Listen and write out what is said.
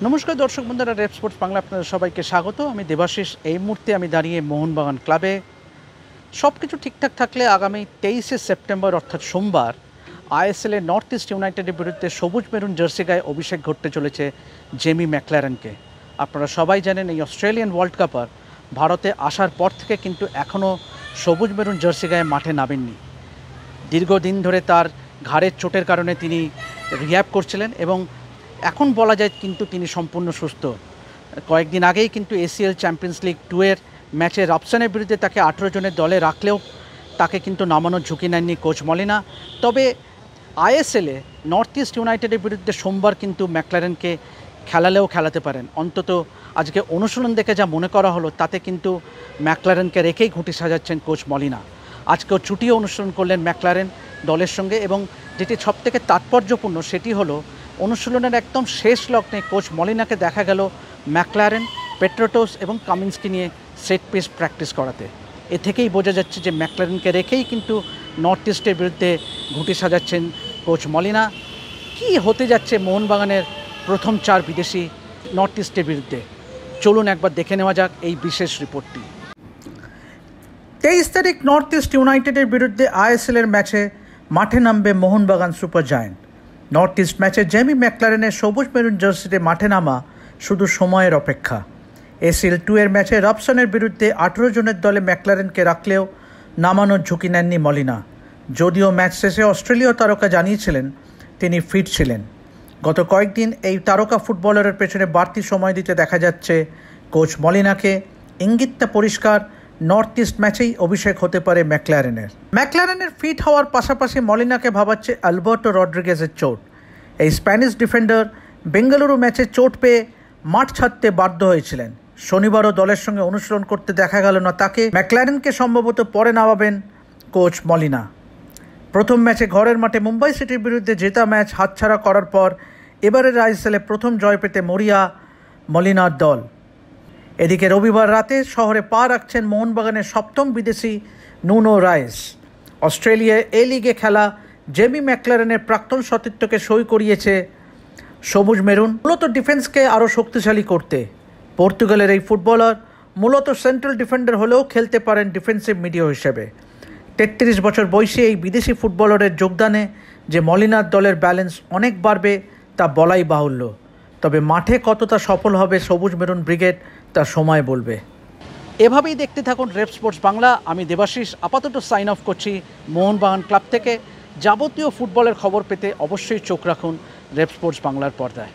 নমস্কার দর্শক বন্ধুরা, রেপ স্পোর্টস বাংলা আপনাদের সবাইকে স্বাগত। আমি দেবাশিস। এই মুহূর্তে আমি দাঁড়িয়ে মোহনবাগান ক্লাবে। সব কিছু ঠিকঠাক থাকলে আগামী 23শে সেপ্টেম্বর অর্থাৎ সোমবার আইএসএলে নর্থ ইস্ট ইউনাইটেডের বিরুদ্ধে সবুজ মেরুন জার্সি গায়ে অভিষেক ঘটতে চলেছে জেমি ম্যাকলারেনকে। আপনারা সবাই জানেন এই অস্ট্রেলিয়ান ওয়ার্ল্ড কাপার ভারতে আসার পর থেকে কিন্তু এখনও সবুজ মেরুন জার্সি গায়ে মাঠে নামেননি। দীর্ঘদিন ধরে তার ঘাড়ের চোটের কারণে তিনি রিহ্যাব করছিলেন এবং এখন বলা যায় কিন্তু তিনি সম্পূর্ণ সুস্থ। কয়েকদিন আগেই কিন্তু এসিএল চ্যাম্পিয়ন্স লিগ 2 এর ম্যাচে রবসনের বিরুদ্ধে তাকে 18 জনের দলে রাখলেও তাকে কিন্তু নামানোর ঝুঁকি নেননি কোচ মলিনা। তবে আইএসএলে নর্থ ইস্ট ইউনাইটেডের বিরুদ্ধে সোমবার কিন্তু ম্যাকলারেনকে খেলালেও খেলাতে পারেন। অন্তত আজকে অনুশীলন দেখে যা মনে করা হলো তাতে কিন্তু ম্যাকলারেনকে রেখেই ঘুঁটি সাজাচ্ছেন কোচ মলিনা। আজকেও ছুটিও অনুশীলন করলেন ম্যাকলারেন দলের সঙ্গে, এবং যেটি সবথেকে তাৎপর্যপূর্ণ সেটি হলো অনুশীলনের একদম শেষ লগ্নে কোচ মলিনাকে দেখা গেল ম্যাকলারেন, পেট্রোটোস এবং কামিন্সকে নিয়ে সেট পিস প্র্যাকটিস করাতে। এ থেকেই বোঝা যাচ্ছে যে ম্যাকলারেনকে রেখেই কিন্তু নর্থ ইস্টের বিরুদ্ধে ঘুঁটি সাজাচ্ছেন কোচ মলিনা। কি হতে যাচ্ছে মোহনবাগানের প্রথম 4 বিদেশি নর্থ ইস্টের বিরুদ্ধে, চলুন একবার দেখে নেওয়া যাক এই বিশেষ রিপোর্টটি। 23 তারিখ নর্থ ইস্ট ইউনাইটেডের বিরুদ্ধে আইএসএলের ম্যাচে মাঠে নামবে Mohun Bagan super giant. North east ম্যাচে জেমি ম্যাকলারেনের সবুজ মেরুন জার্সিতে মাঠে নামা শুধু সময়ের অপেক্ষা। এসিএল 2 এর ম্যাচে রবসনের বিরুদ্ধে 18 জনের দলে ম্যাকলারেনকে রাখলেও নামানোর ঝুঁকি নেননি মলিনা। যদিও ম্যাচ শেষে অস্ট্রেলীয় তারকা জানিয়েছিলেন তিনি ফিট ছিলেন। গত কয়েকদিন এই তারকা ফুটবলারের পেছনে বাড়তি সময় দিতে দেখা যাচ্ছে কোচ মলিনাকে। ইঙ্গিতটা পরিষ্কার, নর্থ ইস্ট ম্যাচেই অভিষেক হতে পারে ম্যাকলারেনের ফিট হওয়ার পাশাপাশি মলিনাকে ভাবাচ্ছে আলবার্টো রড্রিগেজের চোট। এই স্প্যানিশ ডিফেন্ডার বেঙ্গালুরু ম্যাচে চোট পেয়ে মাঠ ছাড়তে বাধ্য হয়েছিলেন। শনিবারও দলের সঙ্গে অনুশীলন করতে দেখা গেল না তাকে। ম্যাকলারেনকে সম্ভবত পরে নামাবেন কোচ মলিনা। প্রথম ম্যাচে ঘরের মাঠে মুম্বাই সিটির বিরুদ্ধে জেতা ম্যাচ হাতছাড়া করার পর এবারের আইএসএলে প্রথম জয় পেতে মরিয়া মলিনার দল। এদিকে রবিবার রাতে শহরে পা রাখছেন মোহনবাগানের 7ম বিদেশি নুনো রাইস। অস্ট্রেলিয়া এ লিগে খেলা জেমি ম্যাকলারেনের প্রাক্তন সতীর্থকে সই করিয়েছে সবুজ মেরুন, মূলত ডিফেন্সকে আরও শক্তিশালী করতে। পর্তুগালের এই ফুটবলার মূলত সেন্ট্রাল ডিফেন্ডার হলেও খেলতে পারেন ডিফেন্সিভ মিডিয়া হিসেবে। 33 বছর বয়সী এই বিদেশি ফুটবলারের যোগদানে যে মলিনার দলের ব্যালেন্স অনেক বাড়বে তা বলাই বাহুল্য। তবে মাঠে কতটা সফল হবে সবুজ মেরুন ব্রিগেড তা সময় বলবে। এভাবেই দেখতে থাকুন রেপ স্পোর্টস বাংলা। আমি দেবাশিস আপাতত সাইন অফ করছি মোহনবাগান ক্লাব থেকে। যাবতীয় ফুটবলের খবর পেতে অবশ্যই চোখ রাখুন রেপ স্পোর্টস বাংলার পর্দায়।